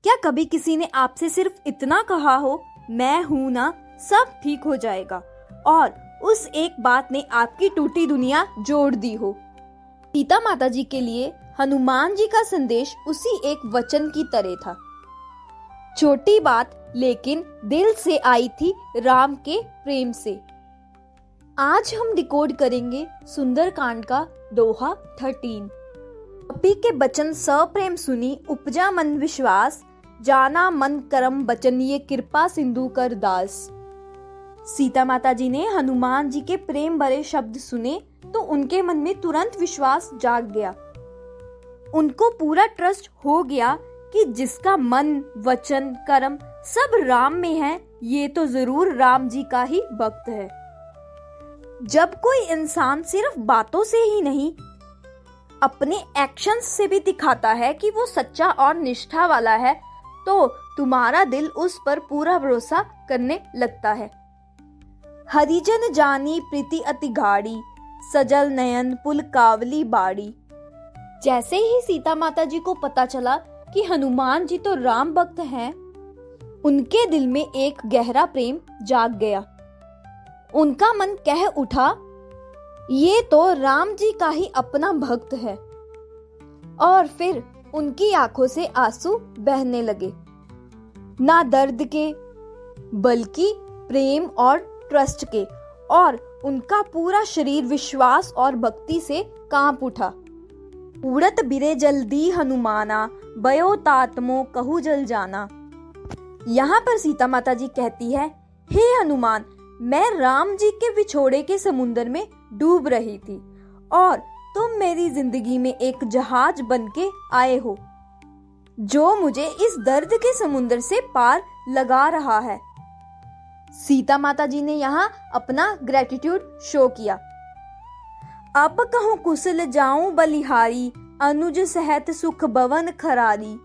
क्या कभी किसी ने आपसे सिर्फ इतना कहा हो, मैं हूं ना, सब ठीक हो जाएगा, और उस एक बात ने आपकी टूटी दुनिया जोड़ दी हो। सीता माता जी के लिए हनुमान जी का संदेश उसी एक वचन की तरह था। छोटी बात लेकिन दिल से आई थी राम के प्रेम से। आज हम डिकोड करेंगे सुंदरकांड का दोहा 13। कपि के बचन सप्रेम सुनी, उपजा मन विश्वास, जाना मन करम बचन, ये कृपा सिंधु कर दास। सीता माता जी ने हनुमान जी के प्रेम भरे शब्द सुने तो उनके मन में तुरंत विश्वास जाग गया। उनको पूरा ट्रस्ट हो गया कि जिसका मन, वचन, कर्म सब राम में है, ये तो जरूर राम जी का ही भक्त है। जब कोई इंसान सिर्फ बातों से ही नहीं, अपने एक्शंस से भी दिखाता है कि वो सच्चा और निष्ठा वाला है, तो तुम्हारा दिल उस पर पूरा भरोसा करने लगता है। हरिजन जानी प्रीति अति गाढ़ी, सजल नयन पुल कावली बाड़ी। जैसे ही सीता माता जी को पता चला कि हनुमान जी तो राम भक्त हैं, उनके दिल में एक गहरा प्रेम जाग गया। उनका मन कह उठा, ये तो राम जी का ही अपना भक्त है। और फिर उनकी आंखों से आंसू बहने लगे, ना दर्द के बल्कि प्रेम और ट्रस्ट के, और उनका पूरा शरीर विश्वास और भक्ति से कांप उठा। उड़त बिरे जल्दी हनुमाना, बयो तात्मो कहू जल जाना। यहाँ पर सीता माता जी कहती है, हे हनुमान, मैं राम जी के विछोड़े के समुद्र में डूब रही थी और तुम मेरी जिंदगी में एक जहाज बनके आए हो जो मुझे इस दर्द के समुद्र से पार लगा रहा है। सीता माता जी ने यहाँ अपना ग्रेटिट्यूड शो किया। अब कहूँ कुशल जाऊं बलिहारी, अनुज सहत सुख भवन खरारी।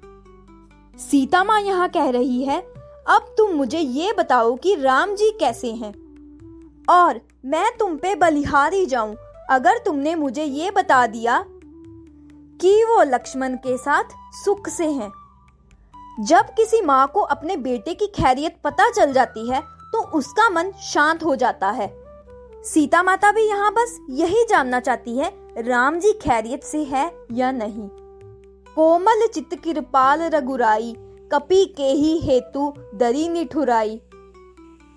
सीता माँ यहाँ कह रही है, अब तुम मुझे ये बताओ कि राम जी कैसे हैं और मैं तुम पे बलिहारी जाऊं अगर तुमने मुझे ये बता दिया कि वो लक्ष्मण के साथ सुख से हैं। जब किसी माँ को अपने बेटे की खैरियत पता चल जाती है तो उसका मन शांत हो जाता है। सीता माता भी यहाँ बस यही जानना चाहती है, राम जी खैरियत से है या नहीं। कोमल चित्त कृपाल रघुराई, कपि के ही हेतु दरी निठुराई।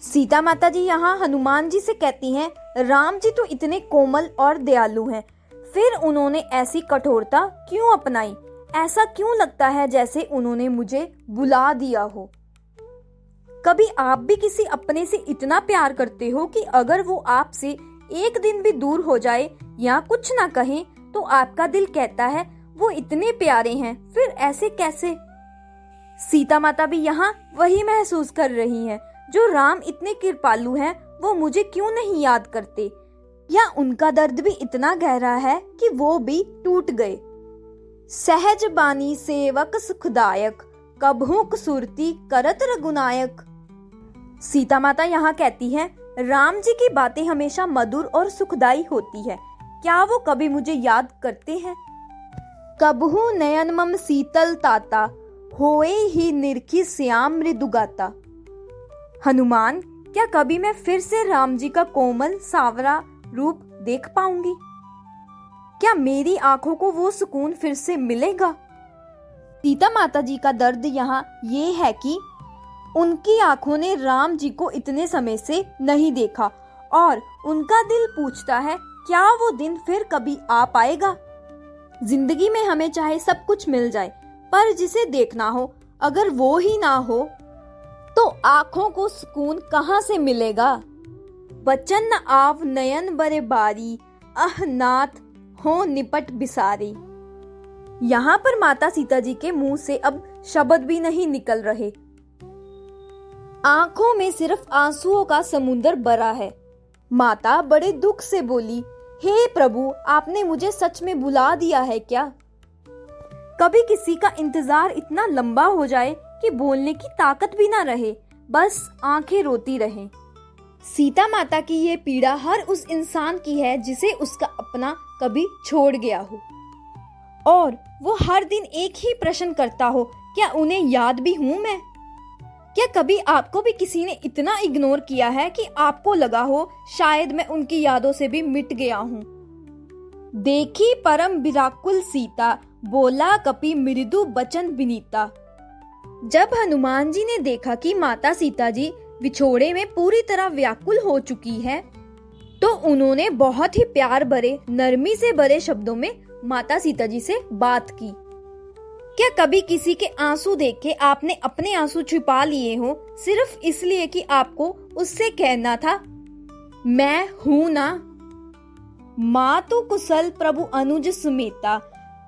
सीता माता जी यहाँ हनुमान जी से कहती हैं, राम जी तो इतने कोमल और दयालु हैं, फिर उन्होंने ऐसी कठोरता क्यों अपनाई? ऐसा क्यों लगता है जैसे उन्होंने मुझे बुला दिया हो? कभी आप भी किसी अपने से इतना प्यार करते हो कि अगर वो आपसे एक दिन भी दूर हो जाए या कुछ ना कहे तो आपका दिल कहता है वो इतने प्यारे हैं, फिर ऐसे कैसे? सीता माता भी यहाँ वही महसूस कर रही हैं, जो राम इतने कृपालु हैं, वो मुझे क्यों नहीं याद करते? या उनका दर्द भी इतना गहरा है कि वो भी टूट गए। सहज बानी सेवक सुखदायक, कबहू सुरती करत रघुनायक। सीता माता यहाँ कहती है, राम जी की बातें हमेशा मधुर और सुखदाई होती है, क्या वो कभी मुझे याद करते हैं? कबहू नयन मम शीतल ताता, होए ही निरखी श्याम मृदु गाता। हनुमान, क्या कभी मैं फिर से राम जी का कोमल सावरा रूप देख पाऊंगी? क्या मेरी आंखों को वो सुकून फिर से मिलेगा? सीता माता जी का दर्द यहाँ ये है कि उनकी आंखों ने राम जी को इतने समय से नहीं देखा और उनका दिल पूछता है, क्या वो दिन फिर कभी आ पाएगा? जिंदगी में हमें चाहे सब कुछ मिल जाए, पर जिसे देखना हो अगर वो ही ना हो तो आंखों को सुकून कहाँ से मिलेगा? बचन न आव नयन बरे बारी, अह नाथ हो निपट बिसारी। यहाँ पर माता सीता जी के मुंह से अब शब्द भी नहीं निकल रहे। आंखों में सिर्फ आंसुओं का समुंदर भरा है। माता बड़े दुख से बोली, हे प्रभु, आपने मुझे सच में बुला दिया है क्या? कभी किसी का इंतजार इतना लंबा हो जाए कि बोलने की ताकत भी ना रहे, बस आंखें रोती रहें। सीता माता की ये पीड़ा हर उस इंसान की है जिसे उसका अपना कभी छोड़ गया हो और वो हर दिन एक ही प्रश्न करता हो क्या उन्हें याद भी हूं मैं? क्या कभी आपको भी किसी ने इतना इग्नोर किया है कि आपको लगा हो शायद मैं उनकी यादों से भी मिट गया हूं? देखी परम विराकुल सीता, बोला कपि मृदु बचन विनीता। जब हनुमान जी ने देखा कि माता सीता जी विछोड़े में पूरी तरह व्याकुल हो चुकी है, तो उन्होंने बहुत ही प्यार भरे, नरमी से भरे शब्दों में माता सीता जी से बात की। क्या कभी किसी के आंसू देख के आपने अपने आंसू छुपा लिए हो, सिर्फ इसलिए कि आपको उससे कहना था मैं हूं ना? मातु कुशल प्रभु अनुज सुमेता,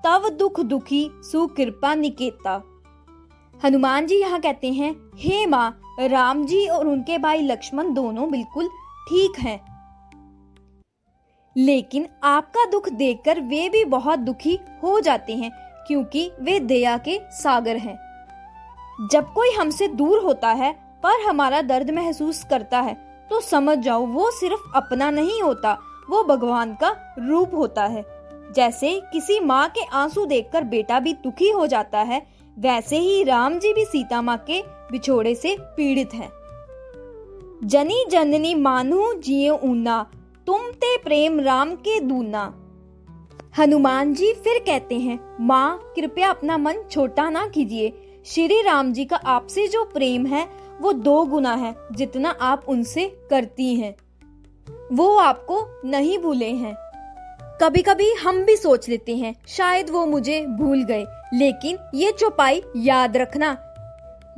तव दुख दुखी सुकृपा निकेता। हनुमान जी यहाँ कहते हैं, हे माँ, राम जी और उनके भाई लक्ष्मण दोनों बिल्कुल ठीक हैं, लेकिन आपका दुख देखकर वे भी बहुत दुखी हो जाते हैं, क्योंकि वे दया के सागर हैं। जब कोई हमसे दूर होता है पर हमारा दर्द महसूस करता है, तो समझ जाओ वो सिर्फ अपना नहीं होता, वो भगवान का रूप होता है। जैसे किसी माँ के आंसू देखकर बेटा भी दुखी हो जाता है, वैसे ही राम जी भी सीता माँ के बिछोड़े से पीड़ित हैं। जनी जननी मानू जियो ऊना, तुम ते प्रेम राम के दूना। हनुमान जी फिर कहते हैं, माँ कृपया अपना मन छोटा ना कीजिए। श्री राम जी का आपसे जो प्रेम है वो 2 गुना है जितना आप उनसे करती हैं। वो आपको नहीं भूले हैं। कभी कभी हम भी सोच लेते हैं शायद वो मुझे भूल गए, लेकिन ये चौपाई याद रखना,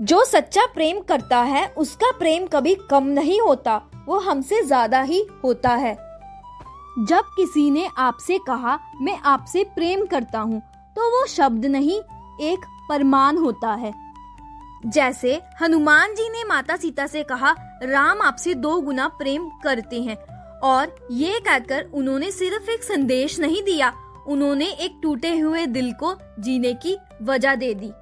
जो सच्चा प्रेम करता है उसका प्रेम कभी कम नहीं होता, वो हमसे ज्यादा ही होता है। जब किसी ने आपसे कहा मैं आपसे प्रेम करता हूँ, तो वो शब्द नहीं, एक प्रमाण होता है। जैसे हनुमान जी ने माता सीता से कहा राम आपसे 2 गुना प्रेम करते हैं, और ये कहकर उन्होंने सिर्फ एक संदेश नहीं दिया, उन्होंने एक टूटे हुए दिल को जीने की वजह दे दी।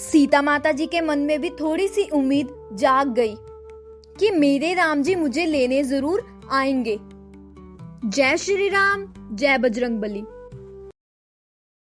सीता माता जी के मन में भी थोड़ी सी उम्मीद जाग गई कि मेरे राम जी मुझे लेने जरूर आएंगे। जय श्री राम, जय बजरंगबली।